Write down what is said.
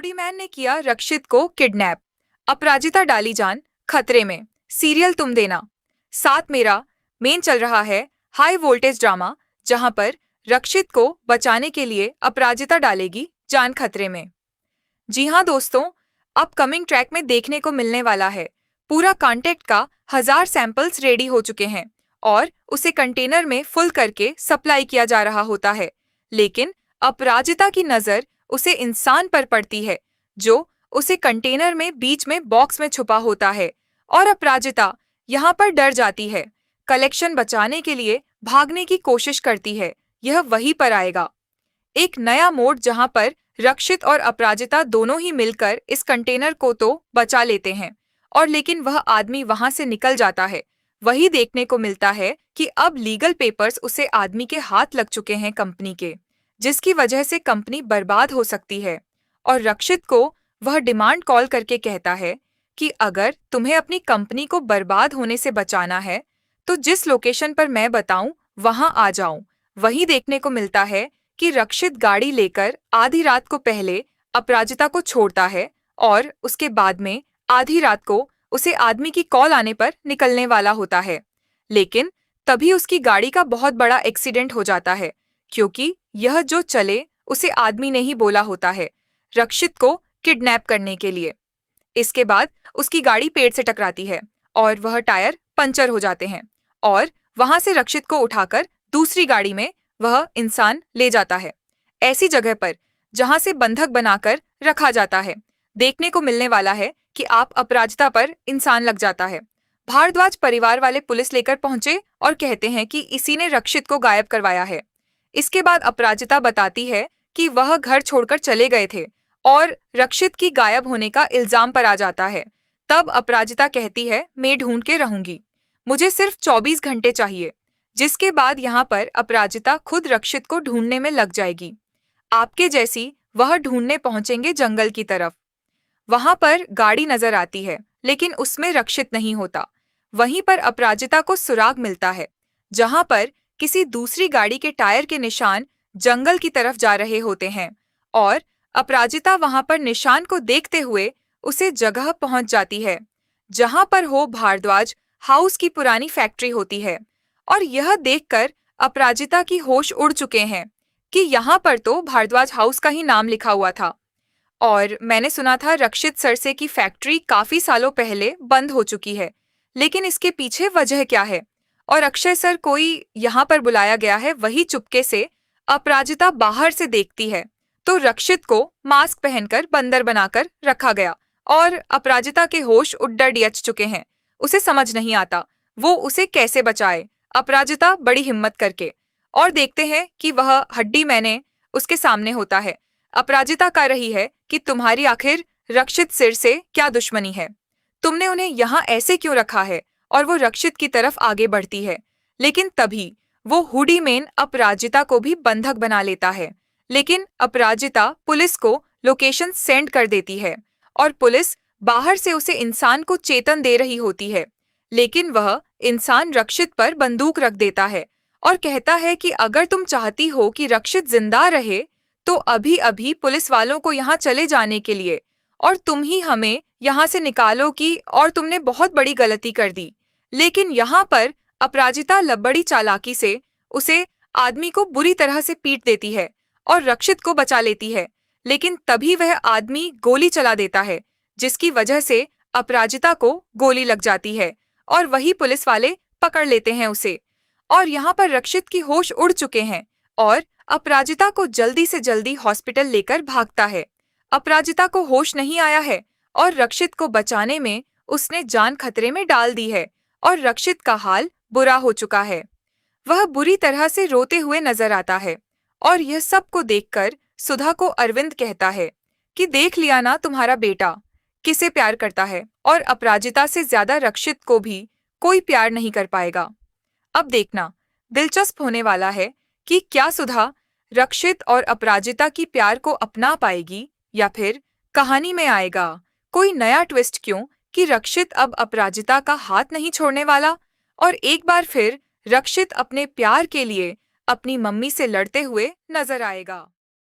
Hoodie man ने किया रक्षित को किडनैप। अपराजिता डाली जान खतरे में। सीरियल तुम देना साथ मेरा मेन चल रहा है हाई वोल्टेज ड्रामा, जहां पर रक्षित को बचाने के लिए अपराजिता डालेगी जान खतरे में। जी हाँ दोस्तों, अपकमिंग ट्रैक में देखने को मिलने वाला है। पूरा कॉन्टेक्ट का 1000 सैंपल्स रेडी हो चुके हैं और उसे कंटेनर में फुल करके सप्लाई किया जा रहा होता है। लेकिन अपराजिता की नजर उसे इंसान पर पड़ती है, जो उसे कंटेनर में बीच में बॉक्स में छुपा होता है। और अपराजिता यहाँ पर डर जाती है। कलेक्शन बचाने के लिए भागने की कोशिश करती है। यह वहीं पर आएगा एक नया मोड़, जहां पर रक्षित और अपराजिता दोनों ही मिलकर इस कंटेनर को तो बचा लेते हैं, और लेकिन वह आदमी वहां से निकल जाता है। वही देखने को मिलता है कि अब लीगल पेपर्स उसे आदमी के हाथ लग चुके हैं कंपनी के, जिसकी वजह से कंपनी बर्बाद हो सकती है। और रक्षित को वह डिमांड कॉल करके कहता है कि अगर तुम्हें अपनी कंपनी को बर्बाद होने से बचाना है तो जिस लोकेशन पर मैं बताऊं वहां आ जाऊं। वही देखने को मिलता है कि रक्षित गाड़ी लेकर आधी रात को पहले अपराजिता को छोड़ता है और उसके बाद में आधी रात को उसे आदमी की कॉल आने पर निकलने वाला होता है। लेकिन तभी उसकी गाड़ी का बहुत बड़ा एक्सीडेंट हो जाता है, क्योंकि यह जो चले उसे आदमी ने ही बोला होता है रक्षित को किडनैप करने के लिए। इसके बाद उसकी गाड़ी पेड़ से टकराती है और वह टायर पंचर हो जाते हैं, और वहां से रक्षित को उठाकर दूसरी गाड़ी में वह इंसान ले जाता है, ऐसी जगह पर जहां से बंधक बनाकर रखा जाता है। देखने को मिलने वाला है कि आप अपराजिता पर इंसान लग जाता है। भारद्वाज परिवार वाले पुलिस लेकर पहुंचे और कहते हैं कि इसी ने रक्षित को गायब करवाया है। इसके बाद अपराजिता बताती है कि वह घर छोड़कर चले गए थे और रक्षित की गायब होने का इल्जाम पर आ जाता है। तब अपराजिता कहती है, मैं ढूंढ के रहूंगी, मुझे सिर्फ 24 घंटे चाहिए। जिसके बाद यहाँ पर अपराजिता खुद रक्षित को ढूंढने में लग जाएगी। आपके जैसी वह ढूंढने पहुंचेंगे जंगल की तरफ। वहां पर गाड़ी नजर आती है, लेकिन उसमें रक्षित नहीं होता। वहीं पर अपराजिता को सुराग मिलता है, जहां पर किसी दूसरी गाड़ी के टायर के निशान जंगल की तरफ जा रहे होते हैं। और अपराजिता वहां पर निशान को देखते हुए उसे जगह पहुंच जाती है, जहां पर हो भारद्वाज हाउस की पुरानी फैक्ट्री होती है। और यह देखकर अपराजिता की होश उड़ चुके हैं कि यहाँ पर तो भारद्वाज हाउस का ही नाम लिखा हुआ था। और मैंने सुना था रक्षित सरसे की फैक्ट्री काफी सालों पहले बंद हो चुकी है, लेकिन इसके पीछे वजह क्या है? और अक्षय सर कोई यहाँ पर बुलाया गया है। वही चुपके से अपराजिता बाहर से देखती है तो रक्षित को मास्क पहनकर बंदर बनाकर रखा गया, और अपराजिता के होश उड्डर डियच चुके हैं। उसे समझ नहीं आता वो उसे कैसे बचाए। अपराजिता बड़ी हिम्मत करके, और देखते हैं कि वह हड्डी मैंने उसके सामने होता है। अपराजिता कह रही है कि तुम्हारी आखिर रक्षित सिर से क्या दुश्मनी है, तुमने उन्हें यहाँ ऐसे क्यों रखा है? और वो रक्षित की तरफ आगे बढ़ती है, लेकिन तभी वो हुडी मैन अपराजिता को भी बंधक बना लेता है। लेकिन अपराजिता पुलिस को लोकेशन सेंड कर देती है, और पुलिस बाहर से उसे इंसान को चेतन दे रही होती है। लेकिन वह इंसान रक्षित पर बंदूक रख देता है और कहता है कि अगर तुम चाहती हो कि रक्षित जिंदा रहे तो अभी अभी पुलिस वालों को यहाँ चले जाने के लिए, और तुम ही हमें यहाँ से निकालो की, और तुमने बहुत बड़ी गलती कर दी। लेकिन यहाँ पर अपराजिता बड़ी चालाकी से उसे आदमी को बुरी तरह से पीट देती है और रक्षित को बचा लेती है। लेकिन तभी वह आदमी गोली चला देता है, जिसकी वजह से अपराजिता को गोली लग जाती है और वही पुलिस वाले पकड़ लेते हैं उसे। और यहाँ पर रक्षित की होश उड़ चुके हैं और अपराजिता को जल्दी से जल्दी हॉस्पिटल लेकर भागता है। अपराजिता को होश नहीं आया है और रक्षित को बचाने में उसने जान खतरे में डाल दी है, और रक्षित का हाल बुरा हो चुका है। वह बुरी तरह से रोते हुए नजर आता है, और यह सब को देखकर सुधा को अरविंद कहता है कि देख लिया ना तुम्हारा बेटा किसे प्यार करता है, और अपराजिता से ज्यादा रक्षित को भी कोई प्यार नहीं कर पाएगा। अब देखना दिलचस्प होने वाला है कि क्या सुधा रक्षित और अपराजिता की प्यार को अपना पाएगी, या फिर कहानी में आएगा कोई नया ट्विस्ट, क्यों कि रक्षित अब अपराजिता का हाथ नहीं छोड़ने वाला, और एक बार फिर रक्षित अपने प्यार के लिए अपनी मम्मी से लड़ते हुए नजर आएगा।